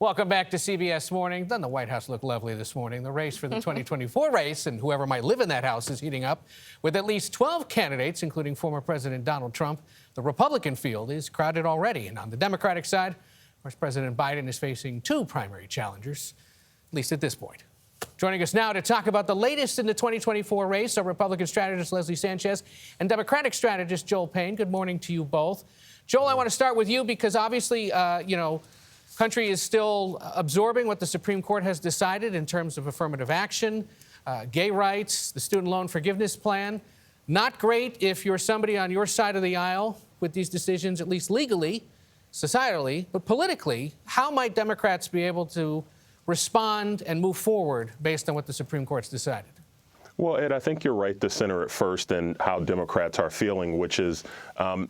Welcome back to CBS Mornings. Doesn't the White House look lovely this morning? The race for the 2024 race, and whoever might live in that house, is heating up. With at least 12 candidates, including former President Donald Trump, the Republican field is crowded already. And on the Democratic side, of course, President Biden is facing two primary challengers, at least at this point. Joining us now to talk about the latest in the 2024 race are Republican strategist Leslie Sanchez and Democratic strategist Joel Payne. Good morning to you both. Joel, I want to start with you because obviously, country is still absorbing what the Supreme Court has decided in terms of affirmative action, gay rights, the student loan forgiveness plan. Not great if you're somebody on your side of the aisle with these decisions, at least legally, societally, but politically. How might Democrats be able to respond and move forward based on what the Supreme Court's decided? Well, Ed, I think you're right to center it first in how Democrats are feeling, which is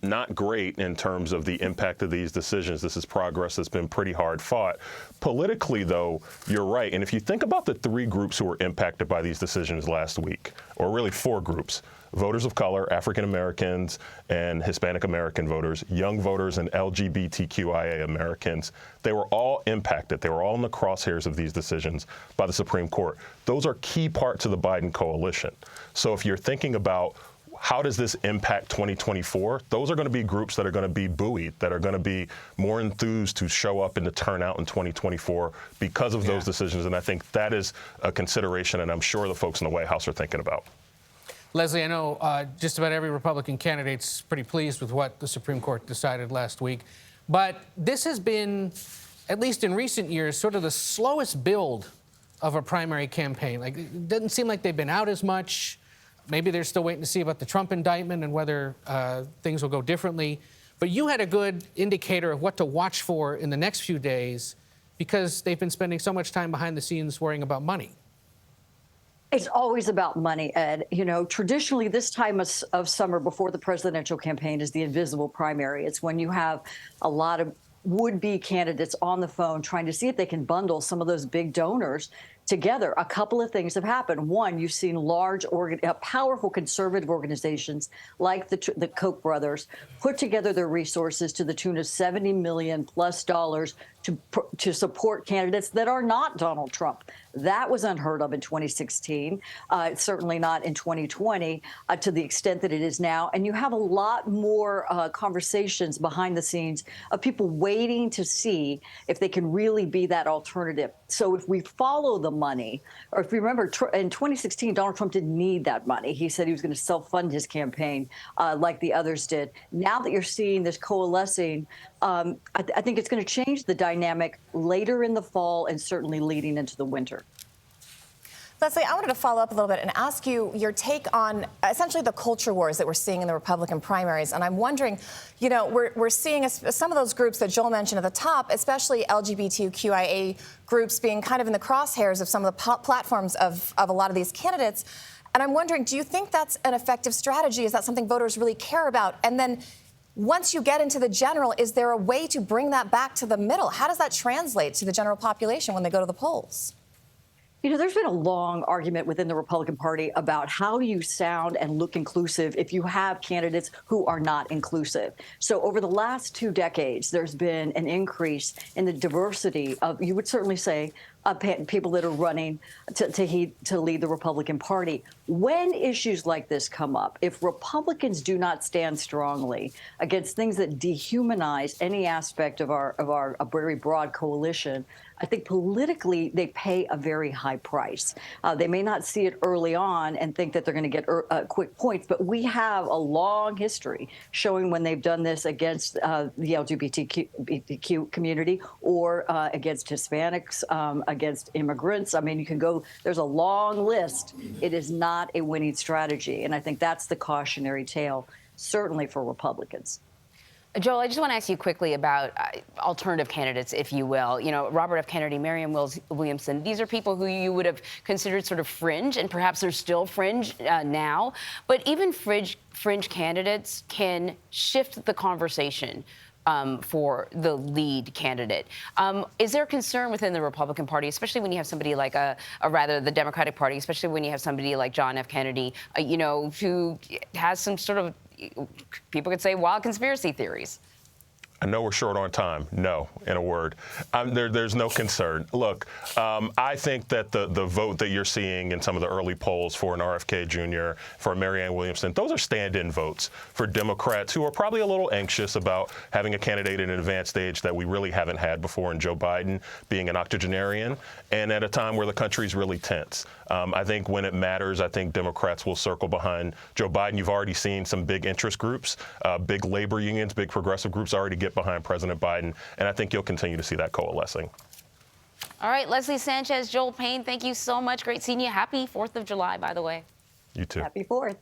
not great in terms of the impact of these decisions. This is progress that's been pretty hard fought. Politically, though, you're right. And if you think about the three groups who were impacted by these decisions last week, or really four groups: voters of color, African Americans, and Hispanic American voters, young voters, and LGBTQIA Americans. They were all impacted. They were all in the crosshairs of these decisions by the Supreme Court. Those are key parts of the Biden coalition. So if you're thinking about how does this impact 2024, those are going to be groups that are going to be buoyed, that are going to be more enthused to show up and to turn out in 2024 because of those decisions. And I think that is a consideration, and I'm sure the folks in the White House are thinking about. Leslie, I know just about every Republican candidate's pretty pleased with what the Supreme Court decided last week. But this has been, at least in recent years, sort of the slowest build of a primary campaign. Like, it doesn't seem like they've been out as much. Maybe they're still waiting to see about the Trump indictment and whether things will go differently. But you had a good indicator of what to watch for in the next few days because they've been spending so much time behind the scenes worrying about money. It's always about money, Ed. You know, traditionally, this time of summer before the presidential campaign is the invisible primary. It's when you have a lot of would-be candidates on the phone trying to see if they can bundle some of those big donors together. A couple of things have happened. One, you've seen large, powerful conservative organizations like the Koch brothers put together their resources to the tune of $70 million+ to support candidates that are not Donald Trump. That was unheard of in 2016, certainly not in 2020 to the extent that it is now. And you have a lot more conversations behind the scenes of people waiting to see if they can really be that alternative. So if we follow the money, or if you remember, in 2016, Donald Trump didn't need that money. He said he was going to self-fund his campaign like the others did. Now that you're seeing this coalescing, I think it's going to change the dynamic later in the fall and certainly leading into the winter. Leslie, I wanted to follow up a little bit and ask you your take on essentially the culture wars that we're seeing in the Republican primaries. And I'm wondering, you know, we're seeing some of those groups that Joel mentioned at the top, especially LGBTQIA groups, being kind of in the crosshairs of some of the platforms of a lot of these candidates. And I'm wondering, do you think that's an effective strategy? Is that something voters really care about? And then once you get into the general, is there a way to bring that back to the middle? How does that translate to the general population when they go to the polls? You know, there's been a long argument within the Republican Party about how you sound and look inclusive if you have candidates who are not inclusive. So over the last 2 decades, there's been an increase in the diversity of, you would certainly say, people that are running to lead the Republican Party. When issues like this come up, if Republicans do not stand strongly against things that dehumanize any aspect of our very broad coalition, I think politically they pay a very high price. They may not see it early on and think that they're going to get quick points, but we have a long history showing when they've done this against the LGBTQ community or against Hispanics, against immigrants. I mean, you can go, there's a long list. It is not a winning strategy. And I think that's the cautionary tale, certainly for Republicans. Joel, I just want to ask you quickly about alternative candidates, if you will. You know, Robert F. Kennedy, Marianne Williamson, these are people who you would have considered sort of fringe, and perhaps they're still fringe now. But even fringe candidates can shift the conversation for the lead candidate. Is there concern within the Republican Party, especially when you have somebody like the Democratic Party, especially when you have somebody like John F. Kennedy, who has some sort of, people could say, wild conspiracy theories? I know we're short on time. No, in a word. There's no concern. Look, I think that the vote that you're seeing in some of the early polls for an RFK Jr., for Marianne Williamson, those are stand-in votes for Democrats who are probably a little anxious about having a candidate in an advanced stage that we really haven't had before in Joe Biden, being an octogenarian, and at a time where the country's really tense. I think when it matters, I think Democrats will circle behind Joe Biden. You've already seen some big interest groups, big labor unions, big progressive groups already get behind President Biden, and I think you'll continue to see that coalescing. All right, Leslie Sanchez, Joel Payne, thank you so much. Great seeing you. Happy 4th of July, by the way. You too. Happy 4th.